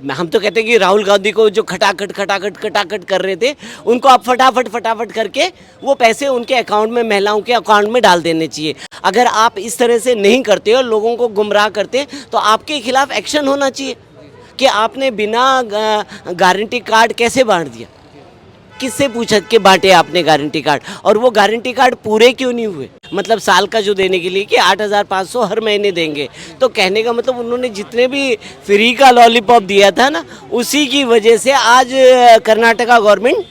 हम तो कहते हैं कि राहुल गांधी को जो खटाखट खटाखट खटाखट कर रहे थे, उनको आप फटाफट फटाफट करके वो पैसे उनके अकाउंट में, महिलाओं के अकाउंट में डाल देने चाहिए। अगर आप इस तरह से नहीं करते और लोगों को गुमराह करते तो आपके खिलाफ एक्शन होना चाहिए कि आपने बिना गारंटी कार्ड कैसे बांट दिया, किससे पूछा के बांटे आपने गारंटी कार्ड, और वो गारंटी कार्ड पूरे क्यों नहीं हुए। मतलब साल का जो देने के लिए कि 8,500 हर महीने देंगे, तो कहने का मतलब उन्होंने जितने भी फ्री का लॉलीपॉप दिया था ना, उसी की वजह से आज कर्नाटका गवर्नमेंट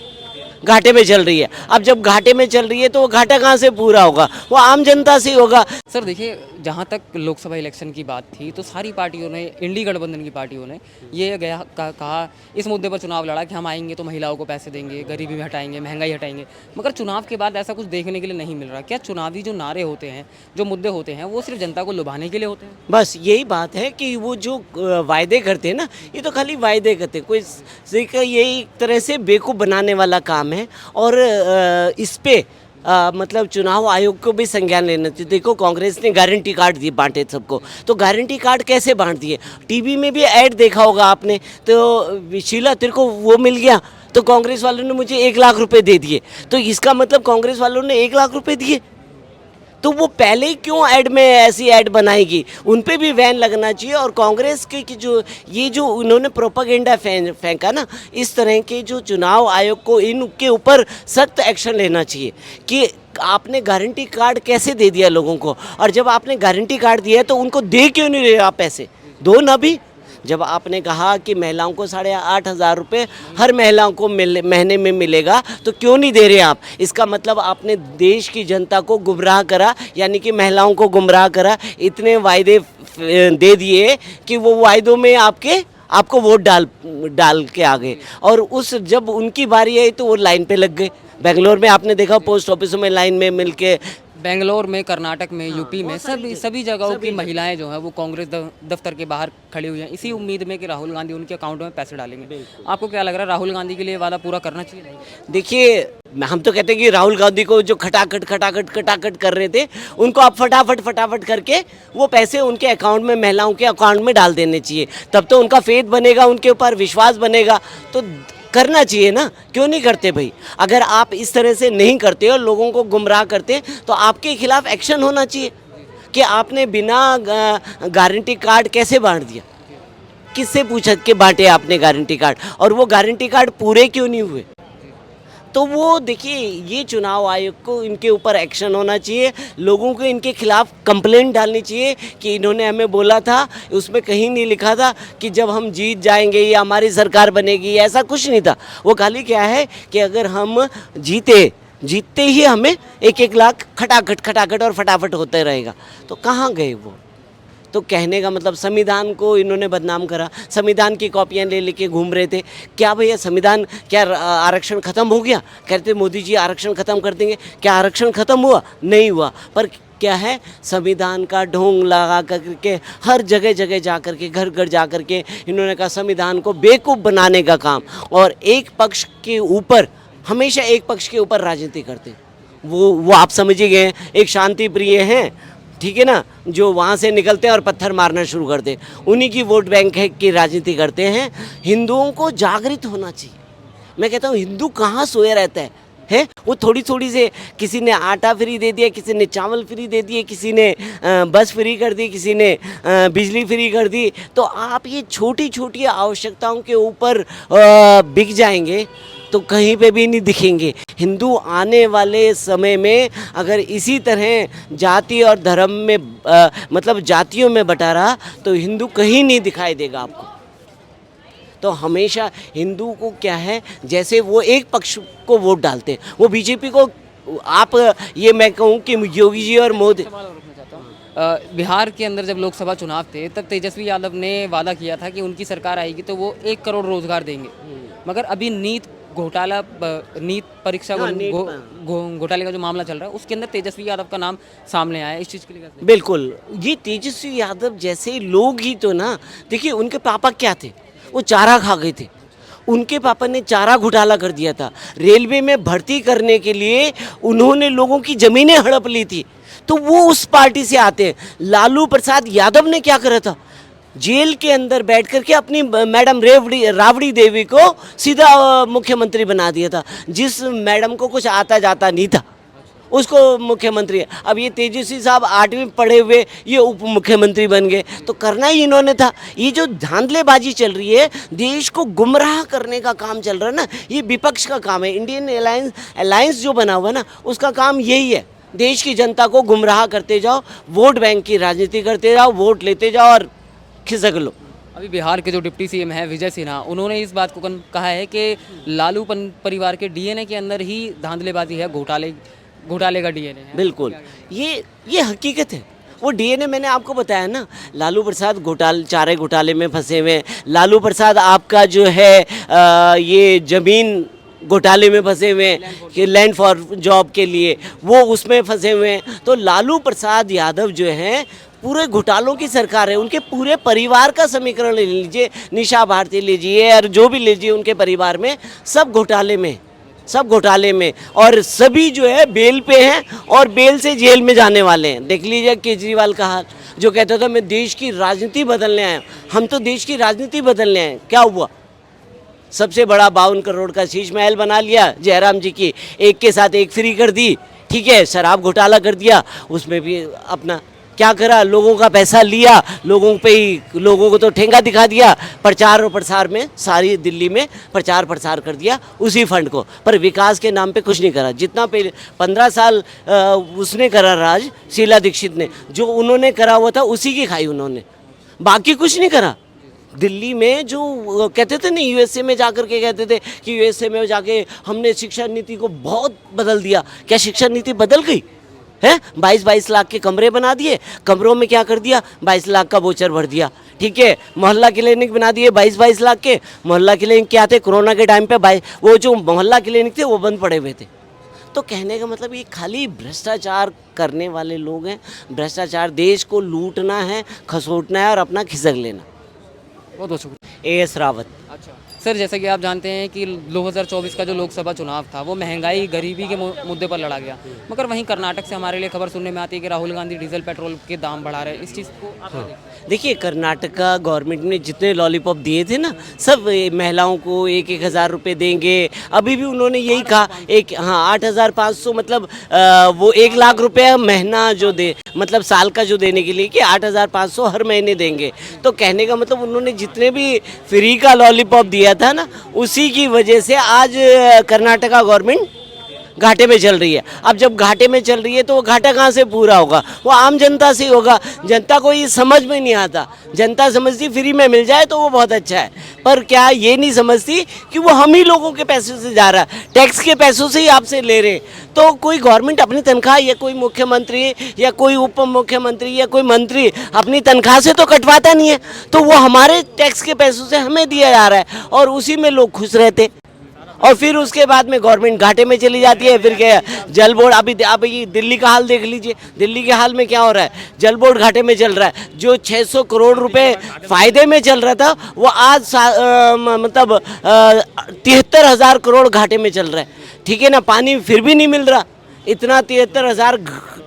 घाटे में चल रही है। अब जब घाटे में चल रही है तो वो घाटा कहाँ से पूरा होगा, वो आम जनता से होगा। सर देखिए, जहाँ तक लोकसभा इलेक्शन की बात थी तो सारी पार्टियों ने, इंडी गठबंधन की पार्टियों ने ये कहा, इस मुद्दे पर चुनाव लड़ा कि हम आएंगे तो महिलाओं को पैसे देंगे, गरीबी में हटाएंगे, महंगाई हटाएंगे। मगर चुनाव के बाद ऐसा कुछ देखने के लिए नहीं मिल रहा। क्या चुनावी जो नारे होते हैं, जो मुद्दे होते हैं, वो सिर्फ जनता को लुभाने के लिए होते हैं? बस यही बात है कि वो जो वायदे करते हैं ना, ये तो खाली वायदे करते हैं, कोई ये एक तरह से बेवकूफ़ बनाने वाला काम है। और इस पे मतलब चुनाव आयोग को भी संज्ञान लेना चाहिए। देखो, कांग्रेस ने गारंटी कार्ड दिए, बांटे सबको, तो गारंटी कार्ड कैसे बांट दिए। टीवी में भी ऐड देखा होगा आपने, तो शीला तेरे को वो मिल गया, तो कांग्रेस वालों ने मुझे 1 लाख रुपए दे दिए, तो इसका मतलब कांग्रेस वालों ने 1 लाख रुपए दिए। तो वो पहले ही क्यों ऐड में ऐसी ऐड बनाएगी, उन पे भी बैन लगना चाहिए। और कांग्रेस के की जो ये जो उन्होंने प्रोपागेंडा फेंका ना, इस तरह के जो चुनाव आयोग को इनके ऊपर सख्त एक्शन लेना चाहिए कि आपने गारंटी कार्ड कैसे दे दिया लोगों को, और जब आपने गारंटी कार्ड दिया है तो उनको दे क्यों नहीं रहे आप पैसे, दो ना भी। जब आपने कहा कि महिलाओं को 8,500 रुपये हर महिलाओं को महीने में मिलेगा, तो क्यों नहीं दे रहे आप। इसका मतलब आपने देश की जनता को गुमराह करा, यानी कि महिलाओं को गुमराह करा। इतने वायदे दे दिए कि वो वायदों में आपको वोट डाल के आ गए, और उस जब उनकी बारी आई तो वो लाइन पे लग गए। बेंगलोर में आपने देखा, पोस्ट ऑफिसों में लाइन में मिलके, बेंगलोर में, कर्नाटक में, यूपी में, सभी जगहों की महिलाएं जो हैं वो कांग्रेस दफ्तर के बाहर खड़ी हुई हैं, इसी उम्मीद में कि राहुल गांधी उनके अकाउंट में पैसे डालेंगे। आपको क्या लग रहा है, राहुल गांधी के लिए वादा पूरा करना चाहिए? देखिए, हम तो कहते हैं कि राहुल गांधी को जो खटाखट खटाखट खटाखट कर रहे थे, उनको आप फटाफट फटाफट करके वो पैसे उनके अकाउंट में, महिलाओं के अकाउंट में डाल देने चाहिए। तब तो उनका फेथ बनेगा, उनके ऊपर विश्वास बनेगा, तो करना चाहिए ना। क्यों नहीं करते भाई। अगर आप इस तरह से नहीं करते और लोगों को गुमराह करते तो आपके खिलाफ एक्शन होना चाहिए कि आपने बिना गारंटी कार्ड कैसे बांट दिया, किससे पूछा के बांटे आपने गारंटी कार्ड, और वो गारंटी कार्ड पूरे क्यों नहीं हुए। तो वो देखिए, ये चुनाव आयोग को इनके ऊपर एक्शन होना चाहिए, लोगों को इनके खिलाफ कंप्लेंट डालनी चाहिए कि इन्होंने हमें बोला था, उसमें कहीं नहीं लिखा था कि जब हम जीत जाएंगे या हमारी सरकार बनेगी, ऐसा कुछ नहीं था। वो खाली क्या है कि अगर हम जीतते ही हमें 1-1 लाख खटाखट खटाखट और फटाफट होते रहेगा। तो कहाँ गए वो। तो कहने का मतलब संविधान को इन्होंने बदनाम करा, संविधान की कॉपियाँ ले लेके घूम रहे थे। क्या भैया संविधान, क्या आरक्षण ख़त्म हो गया? कहते मोदी जी आरक्षण ख़त्म कर देंगे। क्या आरक्षण ख़त्म हुआ? नहीं हुआ। पर क्या है, संविधान का ढोंग लगा करके हर जगह जगह जा कर के, घर घर जा कर के इन्होंने कहा संविधान को बेवकूफ़ बनाने का काम, और एक पक्ष के ऊपर, हमेशा एक पक्ष के ऊपर राजनीति करते। वो आप समझ ही गए, एक शांति प्रिय हैं, ठीक है ना, जो वहाँ से निकलते हैं और पत्थर मारना शुरू करते हैं, उन्हीं की वोट बैंक है की राजनीति करते हैं। हिंदुओं को जागृत होना चाहिए। मैं कहता हूँ, हिंदू कहाँ सोया रहता है। वो थोड़ी थोड़ी से, किसी ने आटा फ्री दे दिया, किसी ने चावल फ्री दे दिए, किसी ने बस फ्री कर दी, किसी ने बिजली फ्री कर दी। तो आप ये छोटी छोटी आवश्यकताओं के ऊपर बिक जाएंगे तो कहीं पे भी नहीं दिखेंगे। हिंदू आने वाले समय में अगर इसी तरह जाति और धर्म में मतलब जातियों में बटा रहा, तो हिंदू कहीं नहीं दिखाई देगा आपको। तो हमेशा हिंदू को क्या है, जैसे वो एक पक्ष को वोट डालते हैं, वो बीजेपी को, आप ये मैं कहूँ कि योगी जी और मोदी। बिहार के अंदर जब लोकसभा चुनाव थे तब तेजस्वी यादव ने वादा किया था कि उनकी सरकार आएगी तो वो 1 करोड़ रोजगार देंगे। मगर अभी नीट परीक्षा घोटाले का जो मामला चल रहा है, उसके अंदर तेजस्वी यादव का नाम सामने आया है। इस चीज़ के लिए बिल्कुल, ये तेजस्वी यादव जैसे लोग ही तो ना, देखिए उनके पापा क्या थे, वो चारा खा गए थे। उनके पापा ने चारा घोटाला कर दिया था। रेलवे में भर्ती करने के लिए उन्होंने लोगों की ज़मीनें हड़प ली थी। तो वो उस पार्टी से आते हैं। लालू प्रसाद यादव ने क्या करा था, जेल के अंदर बैठ करके अपनी मैडम राबड़ी देवी को सीधा मुख्यमंत्री बना दिया था, जिस मैडम को कुछ आता जाता नहीं था उसको मुख्यमंत्री। अब ये तेजस्वी साहब 8वीं पढ़े हुए ये उप मुख्यमंत्री बन गए, तो करना ही इन्होंने था। ये जो धांधलेबाजी चल रही है, देश को गुमराह करने का काम चल रहा है ना, ये विपक्ष का काम है। इंडियन अलायंस जो बना हुआ है ना, उसका काम यही है, देश की जनता को गुमराह करते जाओ, वोट बैंक की राजनीति करते जाओ, वोट लेते जाओ और खिसक लो। अभी बिहार के जो डिप्टी सीएम हैं विजय सिन्हा, उन्होंने इस बात को कहा है कि लालू परिवार के डीएनए के अंदर ही धांधलेबाजी है, घोटाले का डीएनए है। बिल्कुल, ये हकीकत है। वो डीएनए मैंने आपको बताया ना, लालू प्रसाद चारे घोटाले में फंसे हुए हैं। लालू प्रसाद आपका जो है ये ज़मीन घोटाले में फंसे हुए हैं कि लैंड फॉर जॉब के लिए, वो उसमें फंसे हुए हैं। तो लालू प्रसाद यादव जो हैं पूरे घोटालों की सरकार है। उनके पूरे परिवार का समीकरण ले लीजिए, निशा भारती लीजिए और जो भी लीजिए, उनके परिवार में सब घोटाले में, और सभी जो है बेल पे हैं और बेल से जेल में जाने वाले हैं। देख लीजिए केजरीवाल का हाल, जो कहता था मैं देश की राजनीति बदलने आया। हम तो देश की राजनीति बदलने आए, क्या हुआ? सबसे बड़ा 52 करोड़ का शीश महल बना लिया जयराम जी की, एक के साथ एक फ्री कर दी, ठीक है। शराब घोटाला कर दिया, उसमें भी अपना क्या करा, लोगों का पैसा लिया, लोगों को तो ठेंगा दिखा दिया, प्रचार और प्रसार में सारी दिल्ली में प्रचार प्रसार कर दिया उसी फंड को, पर विकास के नाम पे कुछ नहीं करा। जितना पहले 15 साल उसने करा राज, शीला दीक्षित ने, जो उन्होंने करा हुआ था उसी की खाई उन्होंने, बाकी कुछ नहीं करा। दिल्ली में जो कहते थे ना, यूएसए में जाकर के कहते थे कि यूएसए में जाके हमने शिक्षा नीति को बहुत बदल दिया। क्या शिक्षा नीति बदल गई है? 22-22 लाख के कमरे बना दिए, कमरों में क्या कर दिया, 22 लाख का वोचर भर दिया, ठीक है। मोहल्ला क्लिनिक बना दिए 22-22 लाख के। मोहल्ला क्लिनिक क्या थे, कोरोना के टाइम पे वो जो मोहल्ला क्लिनिक थे वो बंद पड़े हुए थे। तो कहने का मतलब ये खाली भ्रष्टाचार करने वाले लोग हैं। भ्रष्टाचार, देश को लूटना है, खसोटना है और अपना खिसक लेना। बहुत बहुत शुक्रिया। एएस रावत। अच्छा सर, जैसे कि आप जानते हैं कि 2024 का जो लोकसभा चुनाव था वो महंगाई गरीबी के मुद्दे पर लड़ा गया, मगर वहीं कर्नाटक से हमारे लिए खबर सुनने में आती है कि राहुल गांधी डीजल पेट्रोल के दाम बढ़ा रहे हैं। इस चीज़ को आप देखिए, कर्नाटक का गवर्नमेंट ने जितने लॉलीपॉप दिए थे ना, सब महिलाओं को 1-1 हज़ार रुपये देंगे। अभी भी उन्होंने यही कहा, 8,500 मतलब वो 1 लाख रुपये महीना जो दे, मतलब साल का जो देने के लिए कि 8,500 हर महीने देंगे। तो कहने का मतलब उन्होंने जितने भी फ्री का लॉलीपॉप दिया था ना, उसी की वजह से आज कर्नाटका गवर्नमेंट घाटे में चल रही है। अब जब घाटे में चल रही है तो वो घाटा कहाँ से पूरा होगा? वो आम जनता से होगा। जनता को ये समझ में नहीं आता। जनता समझती फ्री में मिल जाए तो वो बहुत अच्छा है, पर क्या ये नहीं समझती कि वो हम ही लोगों के पैसों से जा रहा है, टैक्स के पैसों से ही आपसे ले रहे हैं। तो कोई गवर्नमेंट अपनी तनख्वाह, या कोई मुख्यमंत्री या कोई उप मुख्यमंत्री या कोई मंत्री अपनी तनख्वाह से तो कटवाता नहीं है, तो वो हमारे टैक्स के पैसों से हमें दिया जा रहा है और उसी में लोग खुश रहते। और फिर उसके बाद में गवर्नमेंट घाटे में चली जाती है। फिर क्या, जल बोर्ड, अभी दिल्ली का हाल देख लीजिए। दिल्ली के हाल में क्या हो रहा है, जल बोर्ड घाटे में चल रहा है। जो 600 करोड़ रुपए फायदे में चल रहा था, वो आज मतलब 73,000 करोड़ घाटे में चल रहा है, ठीक है ना। पानी फिर भी नहीं मिल रहा। इतना 73,000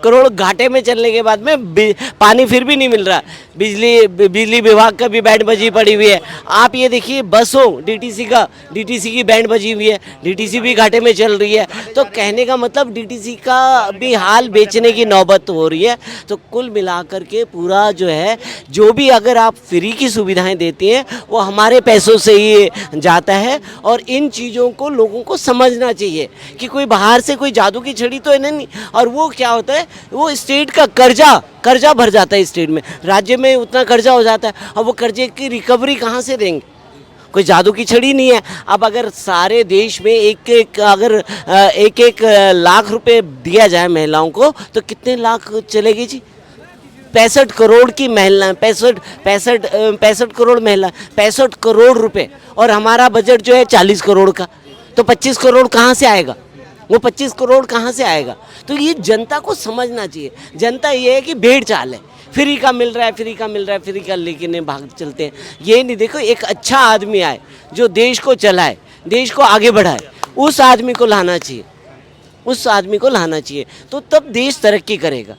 करोड़ घाटे में चलने के बाद में पानी फिर भी नहीं मिल रहा। बिजली विभाग का भी बैंड बजी पड़ी हुई है। आप ये देखिए, बसों डीटीसी की बैंड बजी हुई है, डीटीसी भी घाटे में चल रही है। तो कहने का मतलब डीटीसी का भी हाल बेचने की नौबत हो रही है। तो कुल मिलाकर के पूरा जो है, जो भी अगर आप फ्री की सुविधाएं देते हैं वो हमारे पैसों से ही जाता है। और इन चीज़ों को लोगों को समझना चाहिए कि कोई बाहर से कोई जादू की छड़ी तो है नहीं। और वो क्या होता है, वो स्टेट का कर्जा भर जाता है स्टेट में, राज्य में उतना कर्जा हो जाता है। और वो कर्जे की रिकवरी कहाँ से देंगे? कोई जादू की छड़ी नहीं है। अब अगर सारे देश में एक लाख रुपए दिया जाए महिलाओं को, तो कितने लाख चलेगी जी? 65 करोड़ की महिला, 65 करोड़ महिला, 65 करोड़ रुपए, और हमारा बजट जो है 40 करोड़ का, तो 25 करोड़ कहाँ से आएगा? वो 25 करोड़ कहाँ से आएगा? तो ये जनता को समझना चाहिए। जनता ये है कि भेड़ चाल है, फ्री का मिल रहा है, फ्री का लेकिन भाग चलते हैं। ये नहीं देखो, एक अच्छा आदमी आए जो देश को चलाए, देश को आगे बढ़ाए, उस आदमी को लाना चाहिए, तो तब देश तरक्की करेगा।